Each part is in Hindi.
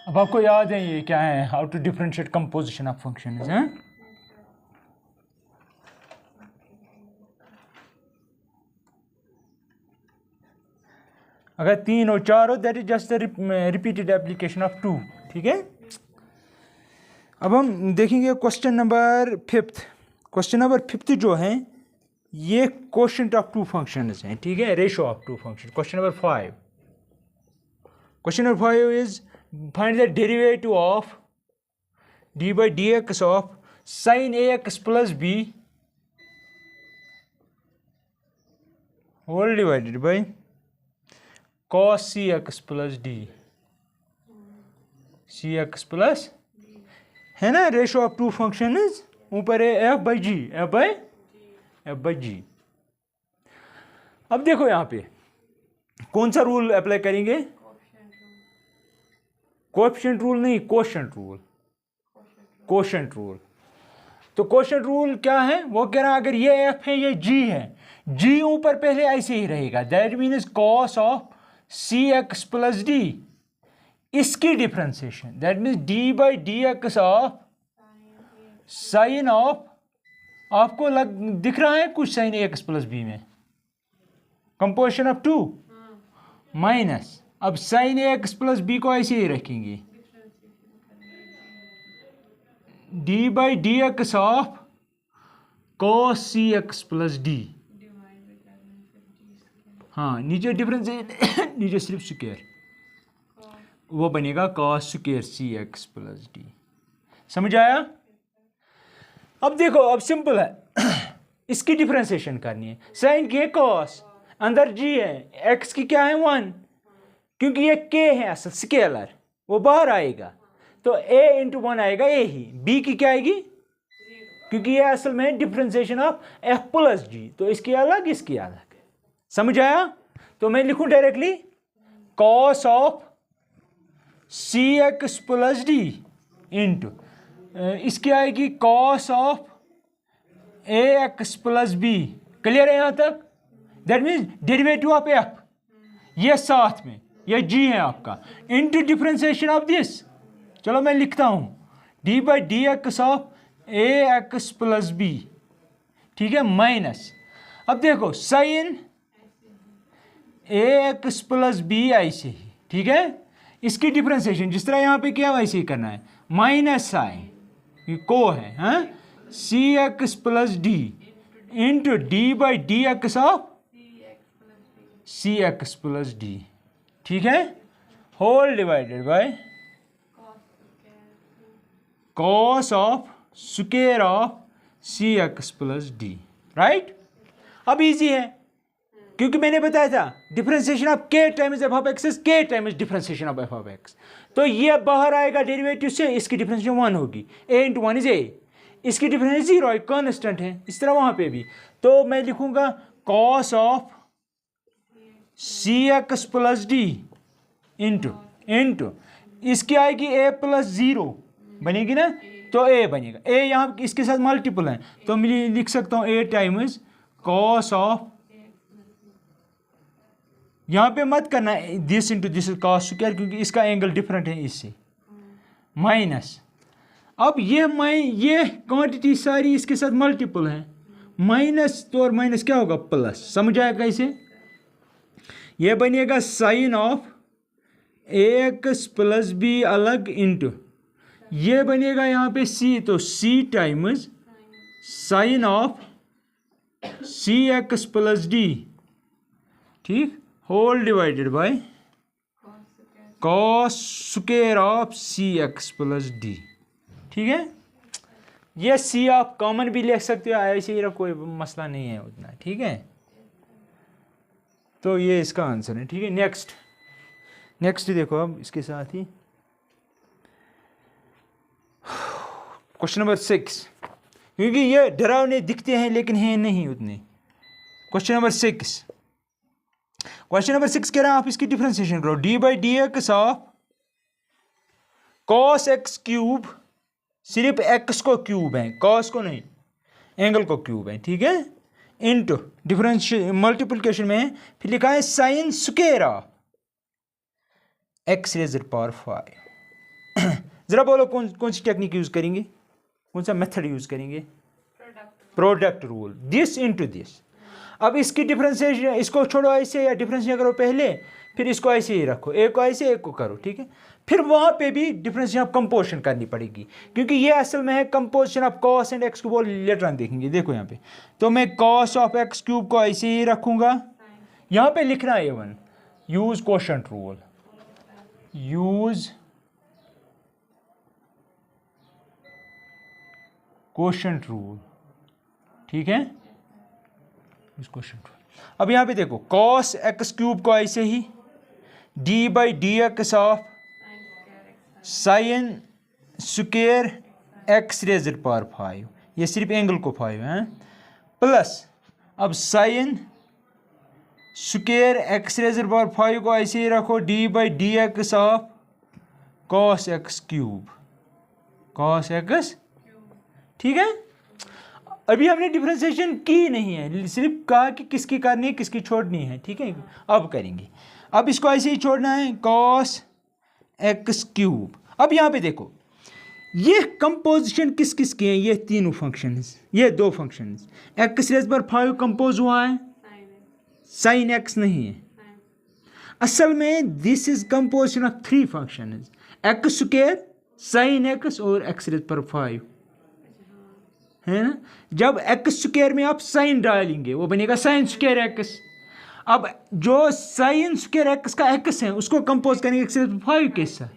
अब आपको याद है ये क्या है, how to differentiate composition of functions हैं। अगर 3 और 4 हो that is just the repeated application of 2। ठीक है, अब हम देखेंगे क्वेश्चन नंबर 5। क्वेश्चन नंबर 5 जो है ये कोशेंट ऑफ 2 फंक्शंस हैं। ठीक है, ratio of 2 function. Question number 5, question number 5 is find the derivative of D by D x of sine A x plus B whole divided by cos C x plus D, C x plus है ना, रेशो ऑफ 2 फंक्शन ऊपर है F by G, F by G. अब देखो यहाँ पे कौन सा रूल अप्लाई करेंगे, कोएफिशिएंट रूल नहीं, कोशेंट रूल, कोशेंट रूल। तो कोशेंट रूल क्या है, वो कह रहा है अगर ये एफ है ये जी है, जी ऊपर पहले ऐसे ही रहेगा, that means cos of C x plus D, इसकी differentiation that means D by D x of sine of, आपको दिख रहा है कुछ साइन एक्स प्लस बी में, कंपोजिशन ऑफ 2 माइनस, अब साइन एक्स प्लस बी को ऐसे ही रखेंगे, D by D x of cos C x plus D. हाँ, नीचे डिफरेंस नीचे सिर्फ स्क्वायर, वो बनेगा cos square C x plus D. समझ आया? अब देखो, अब सिंपल है इसकी डिफरेंशिएशन करनी है। साइन के कॉस, अंदर जी है, एक्स की क्या है 1, क्योंकि ये के है असल स्केलर, वो बाहर आएगा तो a इंटू 1 आएगा a ही, b की क्या आएगी, क्योंकि ये असल में डिफरेंशिएशन ऑफ f प्लस जी, तो इसकी अलग इसकी अलग। समझ आया? तो मैं लिखूं directly cos of C x plus D into इसकी आएगी cos of A x plus b. Clear है यहां तक? That means derivative of f, ये साथ में ये जी है आपका, इंटू डिफरेंशिएशन ऑफ दिस। चलो मैं लिखता हूं d by D x of A x plus b. ठीक है, माइनस, अब देखो साइन ए एक्स प्लस बी ऐसे ही। ठीक है, इसकी डिफरेंशिएशन जिस तरह यहाँ पे किया वैसे ही करना है, माइनस साइन ये को है, हाँ, C x plus D into D by D x of C x plus D. ठीक है, whole divided by cos of square of C x plus D. Right? अब इजी है क्योंकि मैंने बताया था differentiation of K times F of X is K times differentiation of F of X. तो ये बाहर आएगा डेरिवेटिव से, इसकी डिफरेंशिएशन 1 होगी, a इंटू 1 इज a, इसकी डिफरेंस 0 है, कांस्टेंट है। इस तरह वहां पे भी तो मैं लिखूंगा cos of C x plus D into इसकी आएगी a प्लस 0 बनेगी ना, तो a बनेगा, a यहाँ इसके साथ मल्टीपल है तो मैं लिख सकता हूँ a टाइम्स कॉस ऑफ, यहाँ पे मत करना this into this cos square क्योंकि इसका एंगल डिफरेंट है इससे, माइनस, अब ये क्वांटिटी सारी इसके साथ मल्टीपल है, माइनस तो और माइनस क्या होगा प्लस। समझ आया कैसे? ये बनेगा sine of A x plus B अलग इंटू ये बनेगा यहाँ पे c, तो c times sine of C x plus D, ठीक, whole divided by cos square of C x plus D. ठीक है, ये c आप कॉमन भी ले सकते हो, ऐसे ही कोई मसला नहीं है उतना। ठीक है, तो ये इसका आंसर है। ठीक है, नेक्स्ट देखो अब इसके साथ ही क्वेश्चन नंबर 6, क्योंकि ये डरावने दिखते हैं लेकिन हैं नहीं उतने। क्वेश्चन नंबर 6 कह रहा है आप इसकी डिफरेंशिएशन करो, D by D x of cos X cube, सिर्फ एक्स को क्यूब है, कॉस को नहीं, एंगल को क्यूब है। ठीक है, इंटू डिफरेंशियल मल्टीप्लिकेशन में फिर लिखा है sine square of x raised power 5। ज़रा बोलो कौन कौन सी टेक्निक यूज़ करेंगे, कौन सा मेथड यूज़ करेंगे? Product rule, this into this. अब इसकी डिफरेंशिएशन, इसको छोड़ो ऐसे या डिफरेंशिएशन करो पहले, फिर इसको ऐसे ही रखो, एक को ऐसे एक को करो, ठीक है। फिर वहाँ पे भी डिफरेंशिएशन ऑफ कंपोजिशन करनी पड़ेगी, क्योंकि ये असल में है composition of cos and x cube, later on देखेंगे। देखो यहाँ पे तो मैं कॉस ऑफ एक्स क्यूब को ऐसे ही रखूँगा, यहाँ पे लिखना है one, use quotient rule, use quotient rule, ठीक है, क्वोशंट रूल। अब यहाँ पे देखो कॉस एक्स क्यूब को ऐसे ही D by D x of sine square X raised power 5, ये सिर्फ एंगल को 5 है, प्लस अब sine square X raised power 5 को ऐसे ही रखो D by D x of cos X cube, cos X, ठीक है। अभी हमने डिफरेंशिएशन की नहीं है, सिर्फ कहा कि किसकी करनी है किसकी छोड़नी है, ठीक है। अब करेंगे, अब इसको ऐसे ही छोड़ना है कॉस एक्स क्यूब। अब यहाँ पे देखो ये कंपोजिशन किस किस के हैं, ये तीनों फंक्शंस, ये दो फंक्शंस, एक्स रेज़ पर 5 कंपोज हुआ है, साइन एक्स नहीं है। असल में this is composition of 3 functions, x square, sine x और एक्स रेज़ पर 5, है ना। जब एक्स स्क्वायर में आप साइन डालेंगे वो बनेगा साइन स्क्वायर एक्स। अब जो साइन स्क्वायर एक्स का एक्स है उसको कंपोज करेंगे एक्स रेज़ पर 5 के साथ,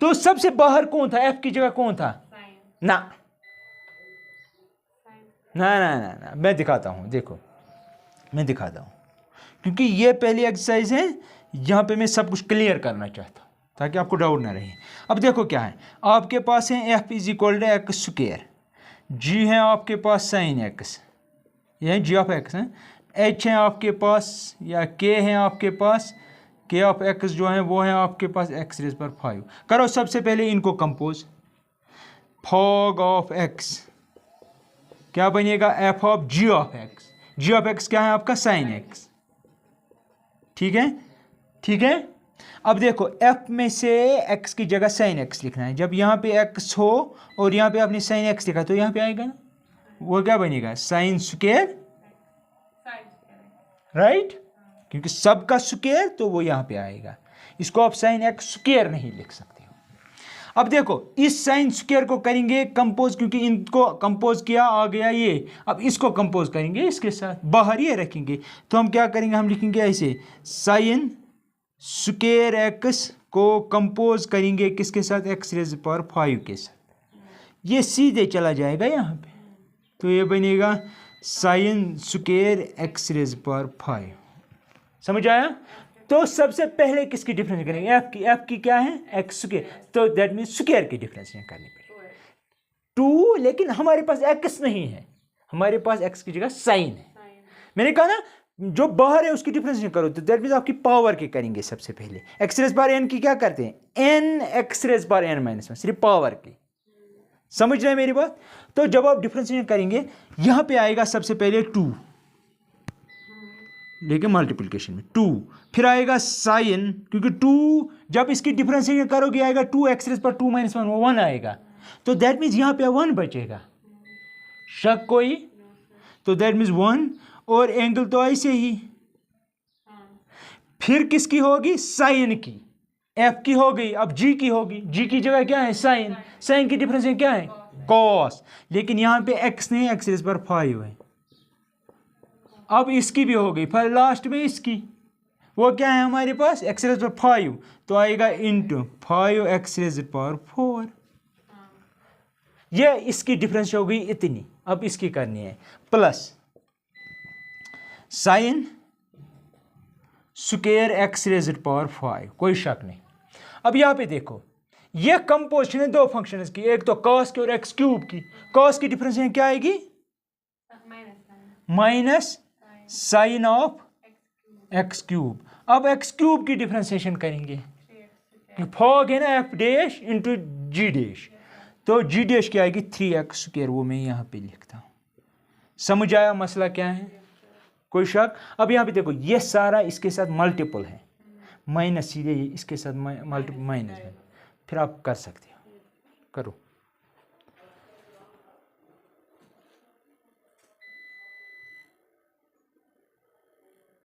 तो सबसे बाहर कौन था, एफ की जगह कौन था? ना ना ना ना ना, मैं दिखाता हूँ, देखो मैं दिखाता हूँ, क्योंकि ये पहली एक्सरसाइज है, यहाँ पे मैं सब कुछ क्लियर करना चाहता हूँ ताकि आपको डाउट ना रहे। अब देखो क्या है, आपके पास है F is equal to X square, G है आपके पास साइन एक्स, यह जी ऑफ एक्स है, एच है आपके पास या के है आपके पास, के ऑफ एक्स जो है वो है आपके पास एक्स रेज़ पर 5। करो सबसे पहले इनको कंपोज, फॉग ऑफ एक्स क्या बनेगा, f of g of x, g of x क्या है आपका साइन एक्स, ठीक है, ठीक है। अब देखो एफ में से एक्स की जगह साइन एक्स लिखना है, जब यहाँ पे एक्स हो और यहाँ पे आपने साइन एक्स लिखा तो यहाँ पे आएगा ना, वो क्या बनेगा साइन स्क्वायर, राइट, क्योंकि सबका स्क्वायर तो वो यहाँ पे आएगा, इसको आप साइन एक्स स्क्वायर नहीं लिख सकते हो। अब देखो इस साइन स्क्वायर को करेंगे कंपोज, क्योंकि इनको कंपोज किया आ गया ये, अब इसको कंपोज करेंगे इसके साथ, बाहर ये रखेंगे, तो हम क्या करेंगे, हम लिखेंगे ऐसे साइन स्क्वायर एक्स को कंपोज करेंगे किसके साथ, एक्स रेज़ पावर 5 के साथ, ये सीधे चला जाएगा यहाँ पे, तो ये बनेगा sign square x raise power 5। समझ आया? तो सबसे पहले किसकी डिफरेंस करेंगे, एफ की क्या है एक्स स्क्वायर, तो दैट मीन स्क्वायर की डिफरेंस करनी पड़ेगी 2, लेकिन हमारे पास एक्स नहीं है, हमारे पास एक्स की जगह साइन है। मैंने कहा ना जो बाहर है उसकी डिफरेंस करो, तो दैट मीन आपकी पावर के करेंगे सबसे पहले, एक्स रेज़ पावर एन की क्या करते हैं, n x raise power n minus 1, सिर्फ पावर की, समझ रहे हैं मेरी बात। तो जब आप डिफरेंशिएशन करेंगे यहाँ पे आएगा सबसे पहले 2, लेकिन मल्टीप्लिकेशन में 2, फिर आएगा साइन, क्योंकि 2 जब इसकी डिफरेंशिएशन करोगे आएगा 2 एक्स रेज़ पर 2 माइनस 1, वो 1 आएगा, तो दैट मीन्स यहाँ पे 1 बचेगा, शक कोई, तो दैट मीन्स 1, और एंगल तो ऐसे ही, फिर किसकी होगी, साइन की, एफ की हो गई, अब जी की होगी, जी की जगह क्या है साइन, साइन की डिफरेंस क्या है कॉस, लेकिन यहाँ पे एक्स नहीं, एक्स रेज़ पर 5 है। अब इसकी भी हो गई, फिर लास्ट में इसकी, वो क्या है हमारे पास एक्स रेज़ पर 5, तो आएगा इंटू 5 एक्स रेज़ पर 4, ये इसकी डिफरेंस हो गई इतनी। अब इसकी करनी है plus sign square x raise power 5, कोई शक नहीं। अब यहाँ पे देखो ये कंपोजिशन है दो फंक्शंस की, एक तो कॉस की और एक्स क्यूब की, कॉस की डिफरेंस क्या आएगी minus sine of x cube. अब एक्स क्यूब की डिफरेंशिएशन करेंगे, फॉग है ना f dash into g dash, तो जी डैश क्या आएगी 3x स्क्वायर, वो मैं यहाँ पे लिखता हूँ। समझ आया मसला क्या है, कोई शक? अब यहाँ पे देखो ये सारा इसके साथ मल्टीपल है, माइनस सीधे इसके साथ मल्टीपल माइनस है, फिर आप कर सकते हो, करो।